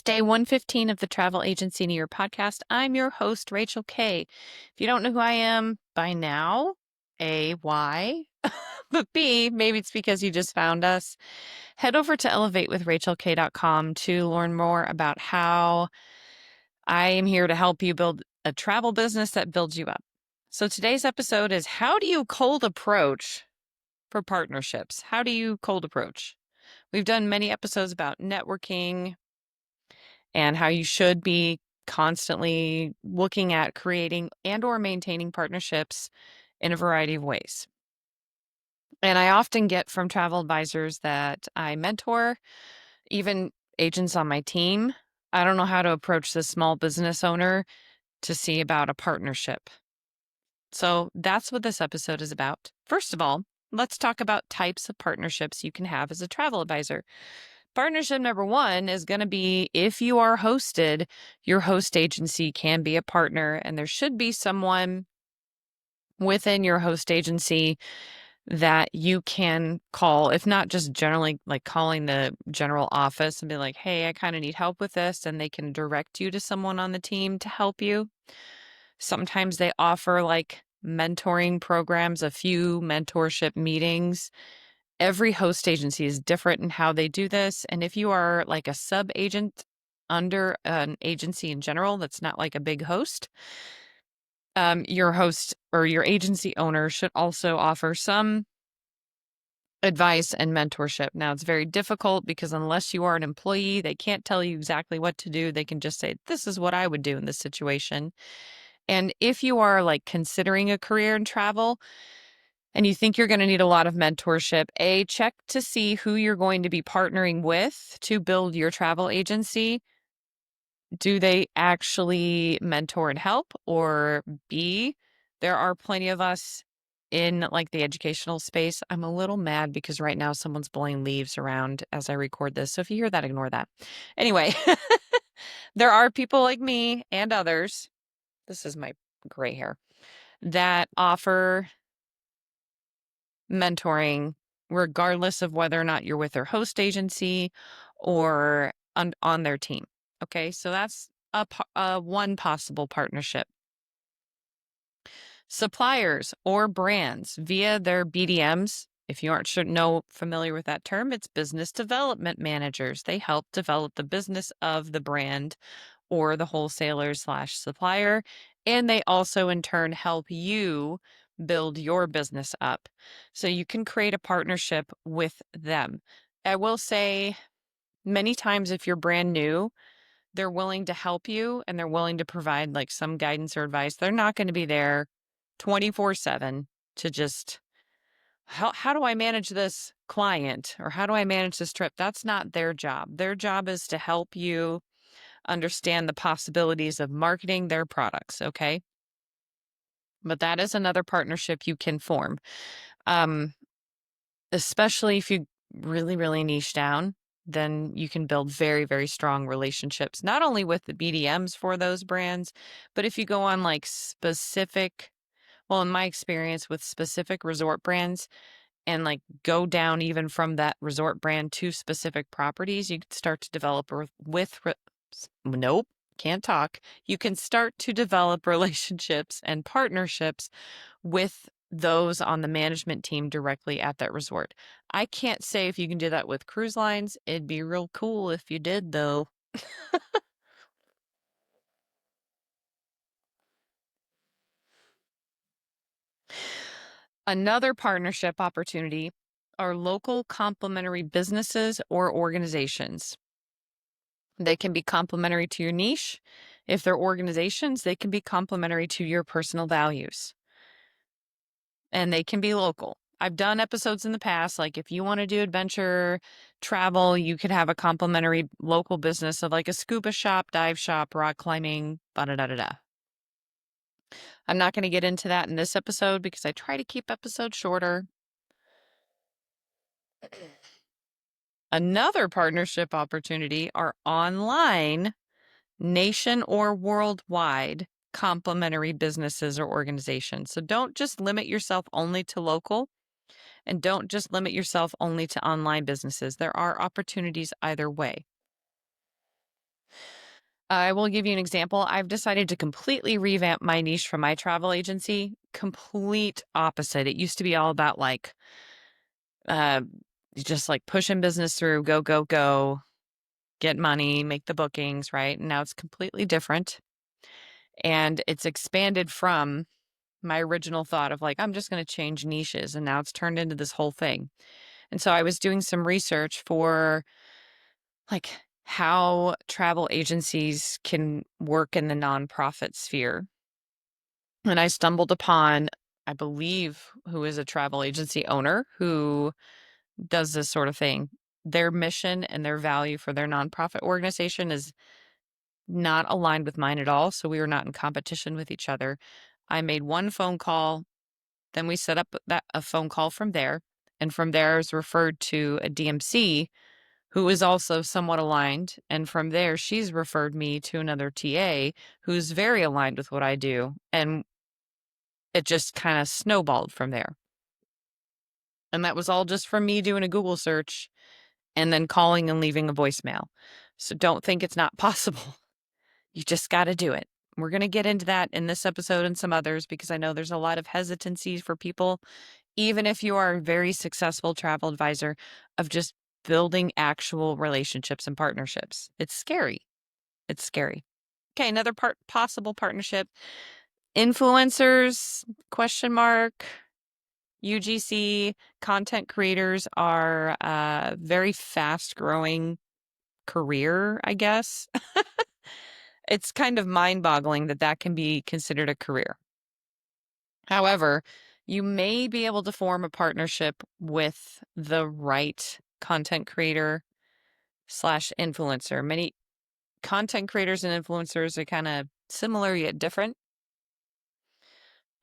It's day 115 of the Travel Agency New Year podcast. I'm your host, Rachel K. If you don't know who I am by now, A, why? But B, maybe it's because you just found us. Head over to elevatewithrachelk.com to learn more about how I am here to help you build a travel business that builds you up. So today's episode is how do you cold approach for partnerships? How do you cold approach? We've done many episodes about networking and how you should be constantly looking at creating and or maintaining partnerships in a variety of ways. And I often get from travel advisors that I mentor, even agents on my team, I don't know how to approach this small business owner to see about a partnership. So that's what this episode is about. First of all, let's talk about types of partnerships you can have as a travel advisor. Partnership number one is going to be if you are hosted, your host agency can be a partner, and there should be someone within your host agency that you can call, if not just generally like calling the general office and be like, hey, I kind of need help with this, and they can direct you to someone on the team to help you. Sometimes they offer like mentoring programs, a few mentorship meetings. Every host agency is different in how they do this. And if you are like a sub agent under an agency in general, that's not like a big host, your host or your agency owner should also offer some advice and mentorship. Now, it's very difficult because unless you are an employee, they can't tell you exactly what to do. They can just say, this is what I would do in this situation. And if you are like considering a career in travel, and you think you're going to need a lot of mentorship, check to see who you're going to be partnering with to build your travel agency. Do they actually mentor and help? Or B, there are plenty of us in like the educational space. I'm a little mad because right now someone's blowing leaves around as I record this. So if you hear that, ignore that. Anyway, there are people like me and others. This is my gray hair that offer mentoring, regardless of whether or not you're with their host agency or on their team. Okay, so that's one possible partnership. Suppliers or brands via their BDMs. If you aren't familiar with that term, it's business development managers. They help develop the business of the brand or the wholesaler/supplier. And they also in turn help you build your business up. So you can create a partnership with them. I will say many times if you're brand new, they're willing to help you and they're willing to provide like some guidance or advice. They're not going to be there 24/7 to just, how do I manage this client or how do I manage this trip? That's not their job. Their job is to help you understand the possibilities of marketing their products, okay? But that is another partnership you can form, especially if you really, really niche down. Then you can build very, very strong relationships, not only with the BDMs for those brands, but if you go on like specific, well, in my experience with specific resort brands, and like go down even from that resort brand to specific properties, you can start to develop nope, can't talk. You can start to develop relationships and partnerships with those on the management team directly at that resort. I can't say if you can do that with cruise lines. It'd be real cool if you did, though. Another partnership opportunity are local complementary businesses or organizations. They can be complementary to your niche. If they're organizations, they can be complementary to your personal values. And they can be local. I've done episodes in the past, like if you want to do adventure travel, you could have a complementary local business of like a scuba shop, dive shop, rock climbing, da-da-da-da-da. I'm not going to get into that in this episode because I try to keep episodes shorter. Another partnership opportunity are online, nation or worldwide complementary businesses or organizations. So don't just limit yourself only to local and don't just limit yourself only to online businesses. There are opportunities either way. I will give you an example. I've decided to completely revamp my niche from my travel agency. Complete opposite. It used to be all about like, uh, just like pushing business through, go, go, go, get money, make the bookings, right? And now it's completely different. And it's expanded from my original thought of like, I'm just going to change niches. And now it's turned into this whole thing. And so I was doing some research for like how travel agencies can work in the nonprofit sphere. And I stumbled upon, I believe, who is a travel agency owner who does this sort of thing. Their mission and their value for their nonprofit organization is not aligned with mine at all. So we were not in competition with each other. I made one phone call, then we set up a phone call from there. And from there, I was referred to a DMC who is also somewhat aligned. And from there, she's referred me to another TA who's very aligned with what I do. And it just kind of snowballed from there. And that was all just from me doing a Google search and then calling and leaving a voicemail. So don't think it's not possible. You just got to do it. We're going to get into that in this episode and some others because I know there's a lot of hesitancy for people, even if you are a very successful travel advisor, of just building actual relationships and partnerships. It's scary. It's scary. Okay, another possible partnership. Influencers, question mark. UGC content creators are a very fast growing career, I guess. It's kind of mind boggling that that can be considered a career. However, you may be able to form a partnership with the right content creator slash influencer. Many content creators and influencers are kind of similar yet different.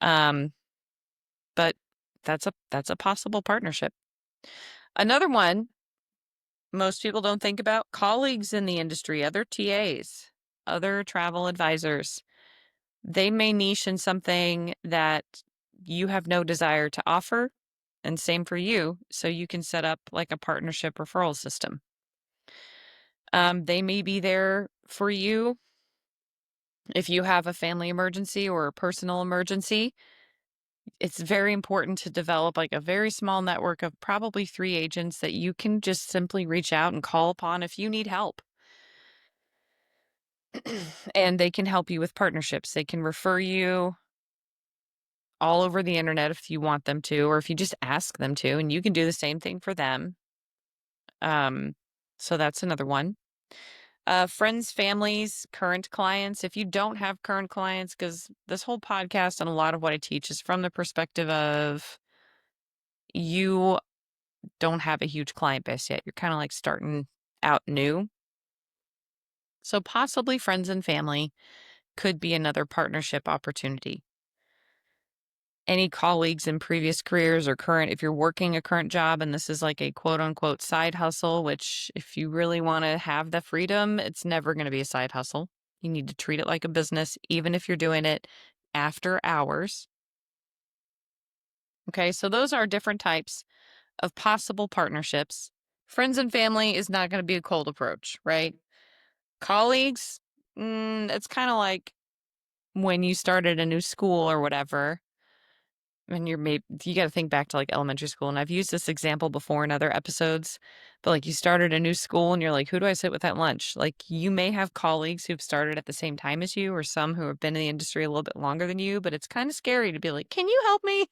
But that's a possible partnership. Another one most people don't think about, colleagues in the industry, other TAs, other travel advisors. They may niche in something that you have no desire to offer, and same for you. So you can set up like a partnership referral system. They may be there for you if you have a family emergency or a personal emergency. It's very important to develop like a very small network of probably 3 agents that you can just simply reach out and call upon if you need help. And they can help you with partnerships. They can refer you all over the internet if you want them to, or if you just ask them to, and you can do the same thing for them. So that's another one. Friends, families, current clients. If you don't have current clients, because this whole podcast and a lot of what I teach is from the perspective of you don't have a huge client base yet. You're kind of like starting out new. So possibly friends and family could be another partnership opportunity. Any colleagues in previous careers or current, if you're working a current job and this is like a quote unquote side hustle, which if you really want to have the freedom, it's never going to be a side hustle. You need to treat it like a business, even if you're doing it after hours. Okay, so those are different types of possible partnerships. Friends and family is not going to be a cold approach, right? Colleagues, it's kind of like when you started a new school or whatever, and you got to think back to like elementary school. And I've used this example before in other episodes, but like you started a new school and you're like, who do I sit with at lunch? Like you may have colleagues who've started at the same time as you, or some who have been in the industry a little bit longer than you, but it's kind of scary to be like, can you help me?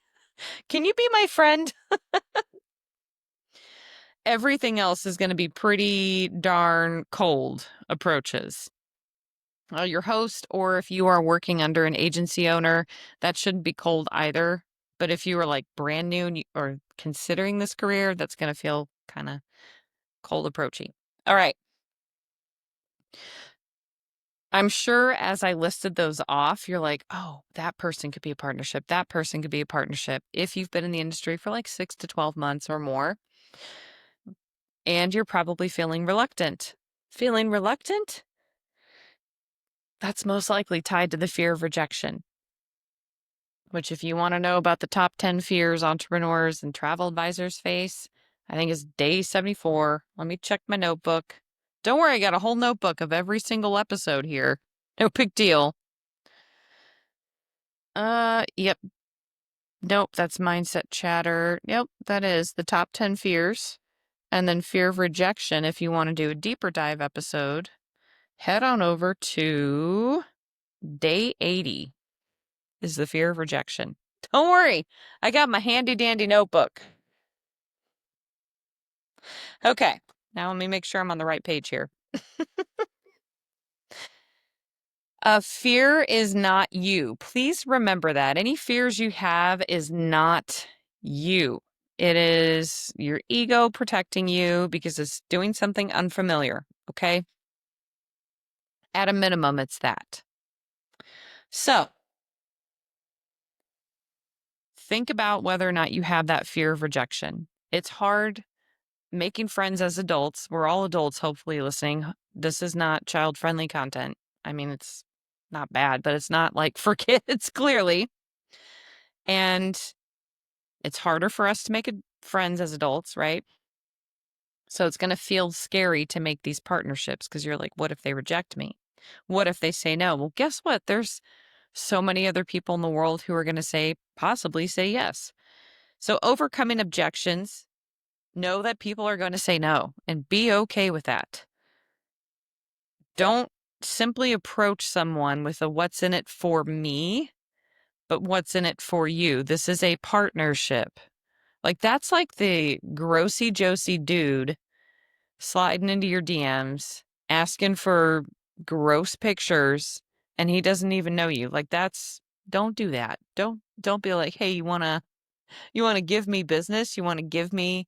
Can you be my friend? Everything else is going to be pretty darn cold approaches. Your host, or if you are working under an agency owner, that shouldn't be cold either. But if you are like brand new and or considering this career, that's going to feel kind of cold approachy. All right. I'm sure as I listed those off, you're like, oh, that person could be a partnership. That person could be a partnership. If you've been in the industry for like 6 to 12 months or more, and you're probably feeling reluctant. Feeling reluctant? That's most likely tied to the fear of rejection. Which, if you want to know about the top 10 fears entrepreneurs and travel advisors face, I think is day 74. Let me check my notebook. Don't worry, I got a whole notebook of every single episode here. No big deal. Yep. Nope, that's mindset chatter. Yep, that is the top 10 fears. And then fear of rejection. If you want to do a deeper dive episode, head on over to day 80 is the fear of rejection. Don't worry, I got my handy dandy notebook. Okay, now let me make sure I'm on the right page here. Fear is not you. Please remember that. Any fears you have is not you. It is your ego protecting you because it's doing something unfamiliar, okay? At a minimum, it's that. So, think about whether or not you have that fear of rejection. It's hard making friends as adults. We're all adults, hopefully, listening. This is not child-friendly content. I mean, it's not bad, but it's not like for kids, clearly. And it's harder for us to make friends as adults, right? So it's going to feel scary to make these partnerships because you're like, what if they reject me? What if they say no? Well, guess what? There's so many other people in the world who are going to possibly say yes. So overcoming objections, know that people are going to say no and be okay with that. Don't simply approach someone with a what's in it for me, but what's in it for you. This is a partnership. Like that's like the grossy Josie dude sliding into your DMs, asking for gross pictures, and he doesn't even know you. Like don't do that. Don't be like, hey, you wanna give me business? You wanna give me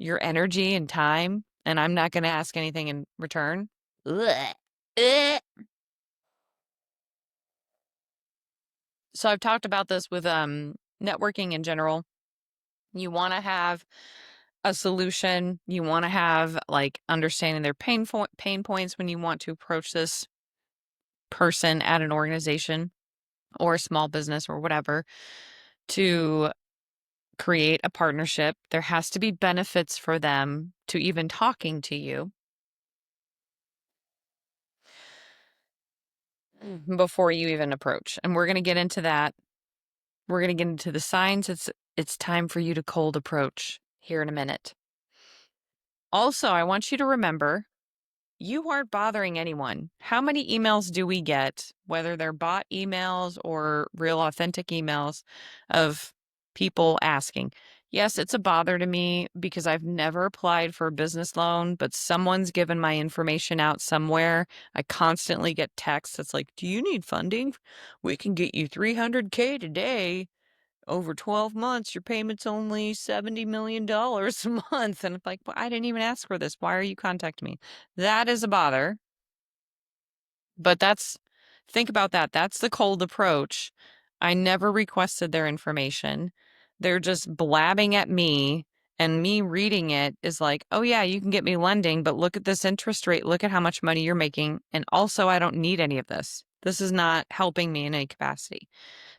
your energy and time, and I'm not gonna ask anything in return? Ugh. Ugh. So I've talked about this with networking in general. You wanna have a solution. You want to have like understanding their pain points when you want to approach this person at an organization or a small business or whatever to create a partnership. There has to be benefits for them to even talking to you before you even approach. And we're going to get into that. We're going to get into the signs. It's time for you to cold approach here in a minute. Also, I want you to remember you aren't bothering anyone. How many emails do we get, whether they're bot emails or real authentic emails, of people asking? Yes, it's a bother to me because I've never applied for a business loan, but someone's given my information out somewhere. I constantly get texts that's like, do you need funding? We can get you $300K today. Over 12 months, your payment's only $70 million a month. And it's like, well, I didn't even ask for this. Why are you contacting me? That is a bother. But think about that. That's the cold approach. I never requested their information. They're just blabbing at me, and me reading it is like, oh, yeah, you can get me lending, but look at this interest rate. Look at how much money you're making. And also, I don't need any of this. This is not helping me in any capacity.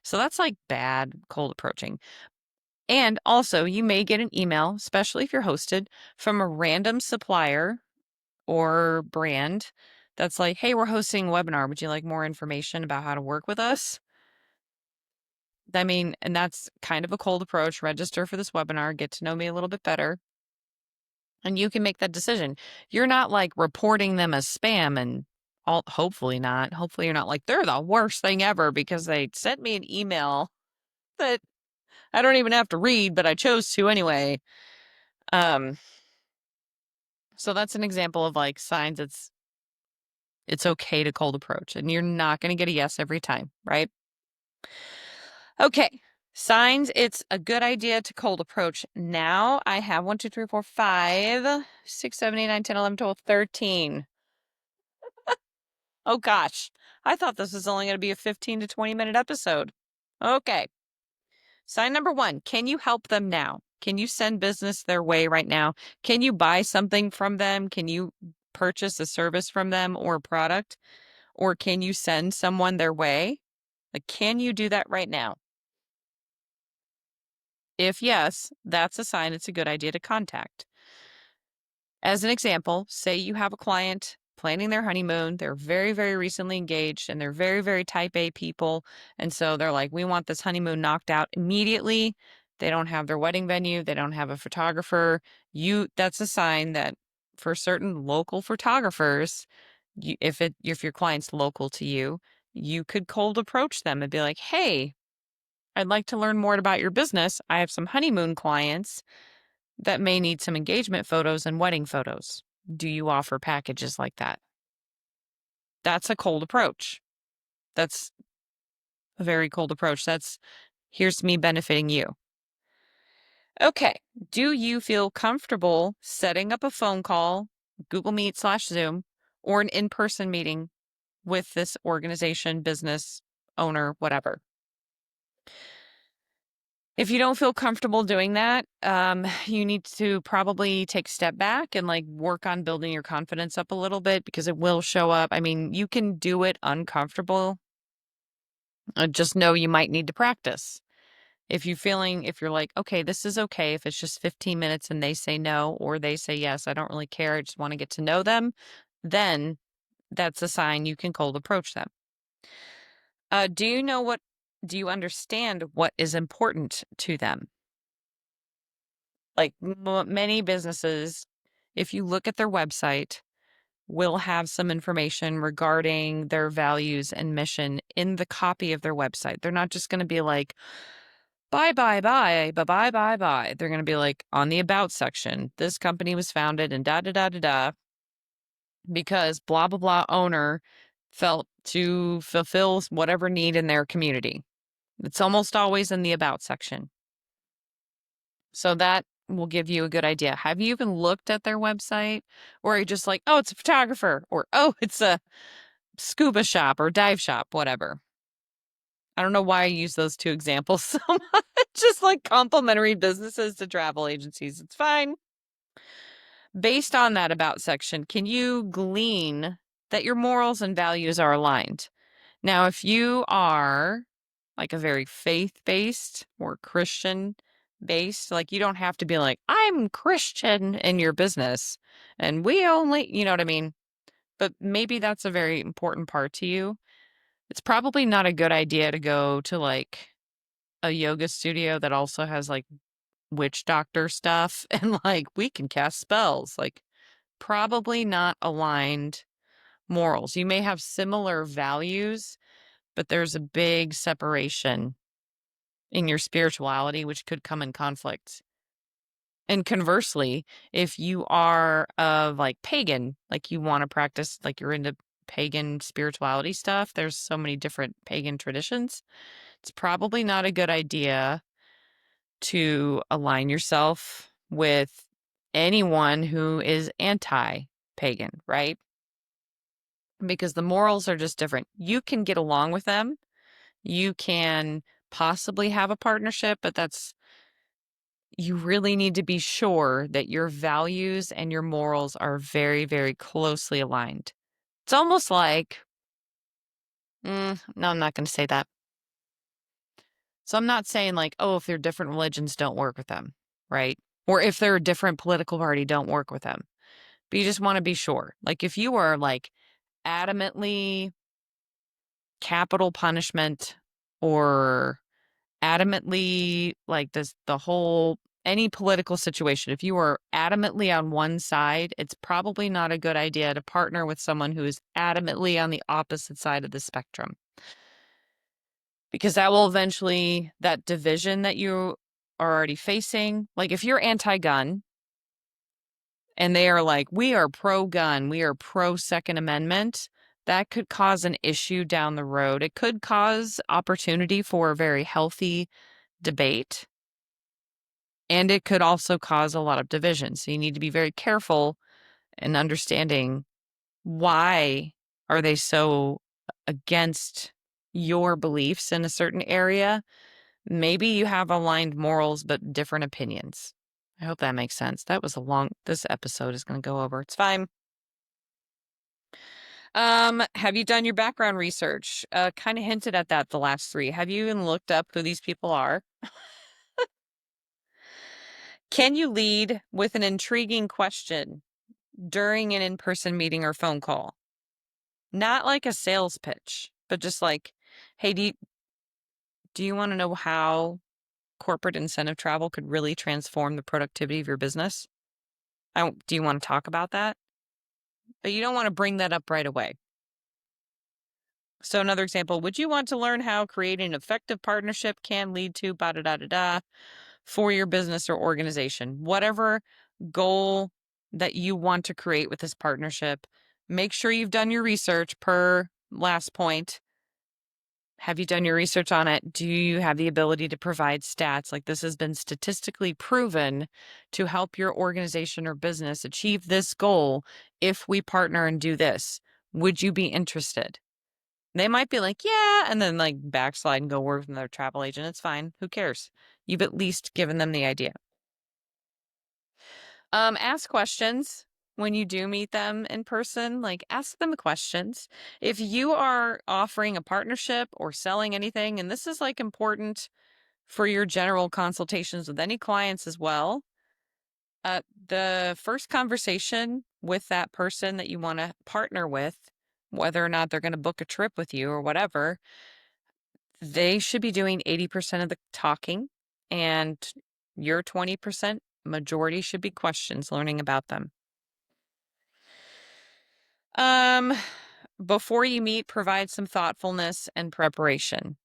So that's like bad cold approaching. And also, you may get an email, especially if you're hosted, from a random supplier or brand that's like, hey, we're hosting a webinar. Would you like more information about how to work with us? I mean, and that's kind of a cold approach. Register for this webinar, get to know me a little bit better. And you can make that decision. You're not like reporting them as spam and hopefully not. Hopefully you're not like, they're the worst thing ever because they sent me an email that I don't even have to read, but I chose to anyway. So that's an example of like signs it's okay to cold approach, and you're not going to get a yes every time, right? Okay. Signs it's a good idea to cold approach. Now I have 1, 2, 3, 4, 5, 6, 7, 8, 9, 10, 11, 12, 13. Oh gosh. I thought this was only going to be a 15 to 20-minute episode. Okay. Sign number 1, can you help them now? Can you send business their way right now? Can you buy something from them? Can you purchase a service from them or a product? Or can you send someone their way? Like, can you do that right now? If yes, that's a sign it's a good idea to contact. As an example, say you have a client planning their honeymoon. They're very, very recently engaged and they're very, very type A people. And so they're like, we want this honeymoon knocked out immediately. They don't have their wedding venue. They don't have a photographer. That's a sign that for certain local photographers, if your client's local to you, you could cold approach them and be like, hey, I'd like to learn more about your business. I have some honeymoon clients that may need some engagement photos and wedding photos. Do you offer packages like that? That's a cold approach. That's a very cold approach. Here's me benefiting you. Okay. Do you feel comfortable setting up a phone call, Google Meet/Zoom, or an in-person meeting with this organization, business owner, whatever? If you don't feel comfortable doing that, you need to probably take a step back and like work on building your confidence up a little bit because it will show up. I mean, you can do it uncomfortable. Just know you might need to practice. If you're like, okay, this is okay if it's just 15 minutes and they say no or they say yes, I don't really care. I just want to get to know them, then that's a sign you can cold approach them. Do you understand what is important to them? Like many businesses, if you look at their website, will have some information regarding their values and mission in the copy of their website. They're not just going to be like, bye, bye, bye, bye, bye, bye, bye. They're going to be like, on the about section, this company was founded and da, da, da, da, da, because blah, blah, blah owner felt to fulfill whatever need in their community. It's almost always in the about section. So that will give you a good idea. Have you even looked at their website? Or are you just like, oh, it's a photographer, or oh, it's a scuba shop or dive shop, whatever? I don't know why I use those two examples so much. Just like complimentary businesses to travel agencies. It's fine. Based on that about section, can you glean that your morals and values are aligned? Now, if you are like a very faith-based or Christian-based, like you don't have to be like, I'm Christian in your business and we only, you know what I mean? But maybe that's a very important part to you. It's probably not a good idea to go to like a yoga studio that also has like witch doctor stuff and like we can cast spells. Like probably not aligned morals. You may have similar values, but there's a big separation in your spirituality, which could come in conflict. And conversely, if you are of like pagan, like you want to practice, like you're into pagan spirituality stuff, there's so many different pagan traditions. It's probably not a good idea to align yourself with anyone who is anti-pagan, right? Because the morals are just different. You can get along with them. You can possibly have a partnership, but you really need to be sure that your values and your morals are very, very closely aligned. It's almost like, no, I'm not going to say that. So I'm not saying like, oh, if they're different religions, don't work with them, right? Or if they're a different political party, don't work with them. But you just want to be sure. Like if you are like adamantly capital punishment or adamantly like this, the whole, any political situation, if you are adamantly on one side, it's probably not a good idea to partner with someone who is adamantly on the opposite side of the spectrum. Because that will eventually, that division that you are already facing, like if you're anti-gun and they are like, we are pro-gun, we are pro-Second Amendment, that could cause an issue down the road. It could cause opportunity for a very healthy debate. And it could also cause a lot of division. So you need to be very careful in understanding why are they so against your beliefs in a certain area. Maybe you have aligned morals, but different opinions. I hope that makes sense. This episode is going to go over. It's fine. Have you done your background research? Kind of hinted at that the last three. Have you even looked up who these people are? Can you lead with an intriguing question? during an in-person meeting or phone call. Not like a sales pitch, but just like, hey, do you want to know how corporate incentive travel could really transform the productivity of your business? Do you want to talk about that? But you don't want to bring that up right away. So another example, would you want to learn how creating an effective partnership can lead to ba da da da da for your business or organization? Whatever goal that you want to create with this partnership, make sure you've done your research per last point. Have you done your research on it? Do you have the ability to provide stats? Like this has been statistically proven to help your organization or business achieve this goal if we partner and do this. Would you be interested? They might be like, yeah, and then like backslide and go work with another travel agent. It's fine. Who cares? You've at least given them the idea. Ask questions when you do meet them in person. Like, ask them questions. If you are offering a partnership or selling anything, and this is like important for your general consultations with any clients as well, the first conversation with that person that you want to partner with, whether or not they're going to book a trip with you or whatever, they should be doing 80% of the talking, and your 20% majority should be questions, learning about them. Um, Before you meet, provide some thoughtfulness and preparation.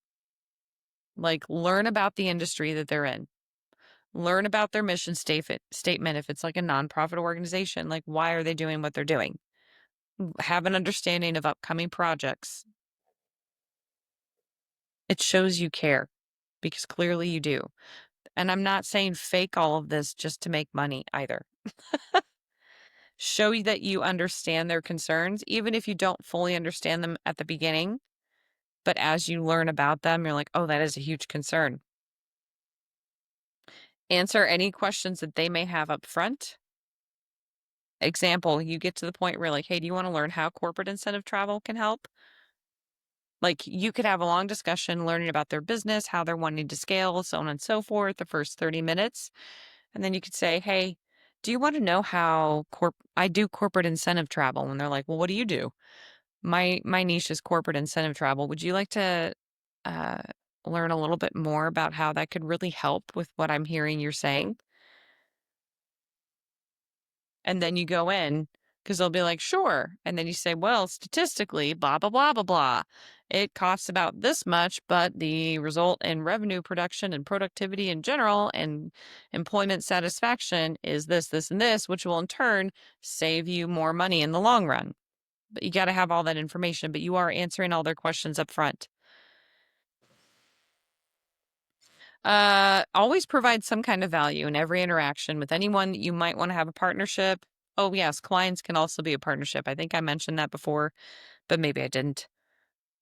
Like learn about the industry that they're in. Learn about their mission statement if it's like a nonprofit organization, like why are they doing what they're doing? Have an understanding of upcoming projects. It shows you care because clearly you do. And I'm not saying fake all of this just to make money either. Show you that you understand their concerns, even if you don't fully understand them at the beginning. But as you learn about them, you're like, oh, that is a huge concern. Answer any questions that they may have up front. Example, you get to the point where like, hey, do you want to learn how corporate incentive travel can help? Like you could have a long discussion learning about their business, how they're wanting to scale, so on and so forth, the first 30 minutes. And then you could say, hey, do you want to know how I do corporate incentive travel? And they're like, well, what do you do? My niche is corporate incentive travel. Would you like to uh, learn a little bit more about how that could really help with what I'm hearing you're saying? And then you go in because they'll be like, sure. And then you say, well, statistically, blah, blah, blah, blah, blah. It costs about this much, but the result in revenue production and productivity in general and employment satisfaction is this, this, and this, which will in turn save you more money in the long run. But you got to have all that information, but you are answering all their questions up front. Always provide some kind of value in every interaction with anyone that you might want to have a partnership. Oh, yes, clients can also be a partnership. I think I mentioned that before, but maybe I didn't.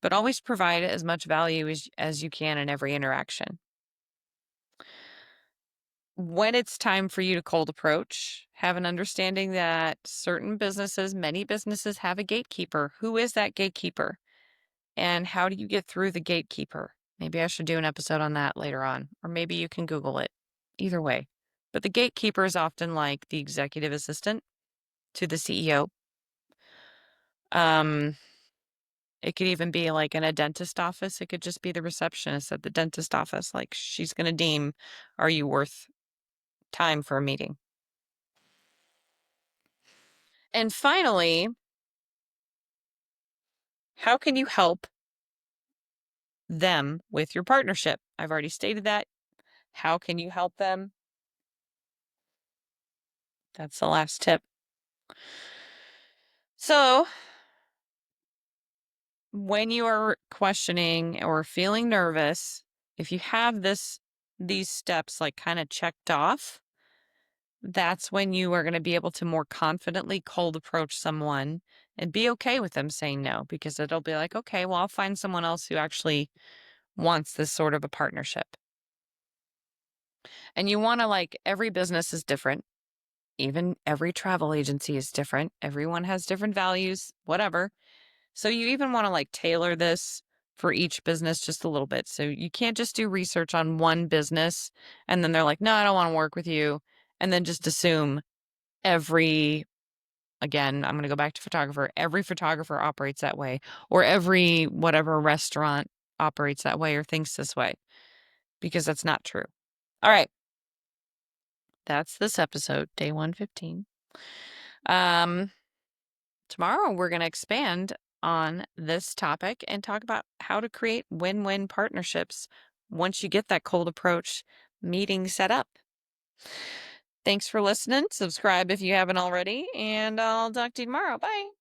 But always provide as much value as you can in every interaction. When it's time for you to cold approach, have an understanding that certain businesses, many businesses have a gatekeeper. Who is that gatekeeper? And how do you get through the gatekeeper? Maybe I should do an episode on that later on, or maybe you can Google it. Either way. But the gatekeeper is often like the executive assistant to the CEO. Um, it could even be like in a dentist office. It could just be the receptionist at the dentist office. Like she's going to deem, are you worth time for a meeting? And finally, how can you help them with your partnership? I've already stated that. How can you help them? That's the last tip. So, when you are questioning or feeling nervous, if you have these steps like kind of checked off, that's when you are going to be able to more confidently cold approach someone and be okay with them saying no, because it'll be like, okay, well, I'll find someone else who actually wants this sort of a partnership. And you want to like, every business is different. Even every travel agency is different. Everyone has different values, whatever. So you even want to like tailor this for each business just a little bit. So you can't just do research on one business and then they're like, no, I don't want to work with you. And then just assume every again, I'm going to go back to photographer. Every photographer operates that way, or every whatever restaurant operates that way or thinks this way, because that's not true. All right. That's this episode, day 115. Tomorrow we're going to expand on this topic and talk about how to create win-win partnerships once you get that cold approach meeting set up. Thanks for listening. Subscribe if you haven't already, and I'll talk to you tomorrow. Bye.